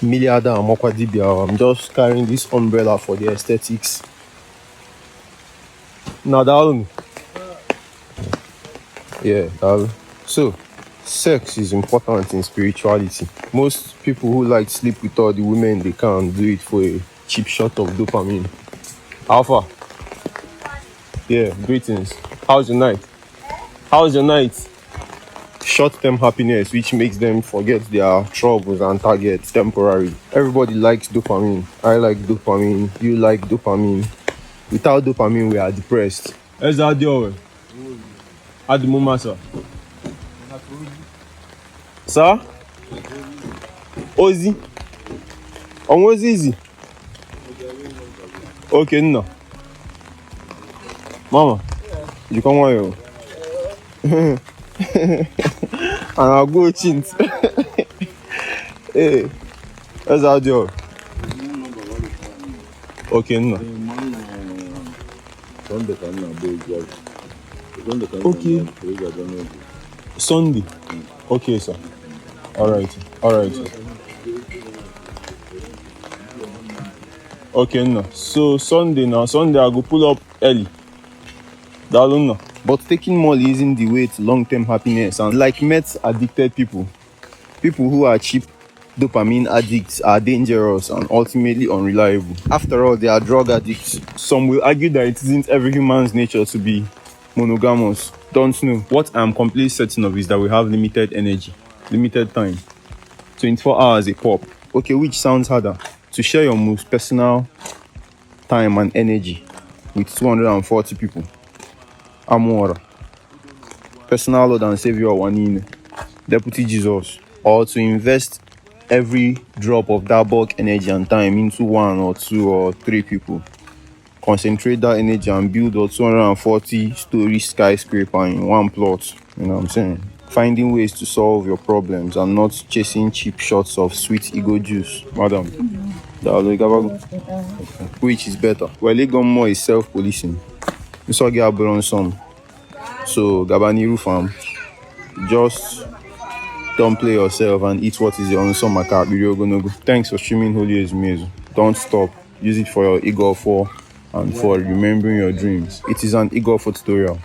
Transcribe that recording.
Miliada and Dibia. I'm just carrying this umbrella for the aesthetics. Now that yeah, that. So sex is important in spirituality. Most people who like sleep with all the women they can do it for a cheap shot of dopamine. Alpha. Yeah, greetings. How's your night? How's your night? Short-term happiness, which makes them forget their troubles and targets temporarily. Everybody likes dopamine. I like dopamine. You like dopamine. Without dopamine, we are depressed. Where's that deal? At the moment, sir. Sir? Ozzy? On was easy. Okay, no. Mama, you come on here. And I'll go chint. Hey, where's that job? Okay, no. Okay. Sunday. Okay, sir. Alright. Okay, no. So Sunday I go pull up early. No. But taking Molly isn't the way to long-term happiness. And like met addicted people who are cheap dopamine addicts are dangerous and ultimately unreliable. After all, they are drug addicts. Some will argue that it isn't every human's nature to be monogamous. Don't know. What I'm completely certain of is that we have limited energy, limited time. 24 hours a pop. Okay, which sounds harder? To share your most personal time and energy with 240 people. Amora. Personal Lord and Savior Wanine. Deputy Jesus. Or to invest every drop of that bulk energy and time into 1 or 2 or 3 people. Concentrate that energy and build a 240-story skyscraper in one plot. You know what I'm saying? Finding ways to solve your problems and not chasing cheap shots of sweet ego juice. Madam. Which is better? Well, Legon is self-policing. This all get on some. So, Gabani Rufam, just don't play yourself and eat what is your own summer. Thanks for streaming Holy Ezmezu. Don't stop. Use it for your ego 4 and for remembering your dreams. It is an ego 4 tutorial.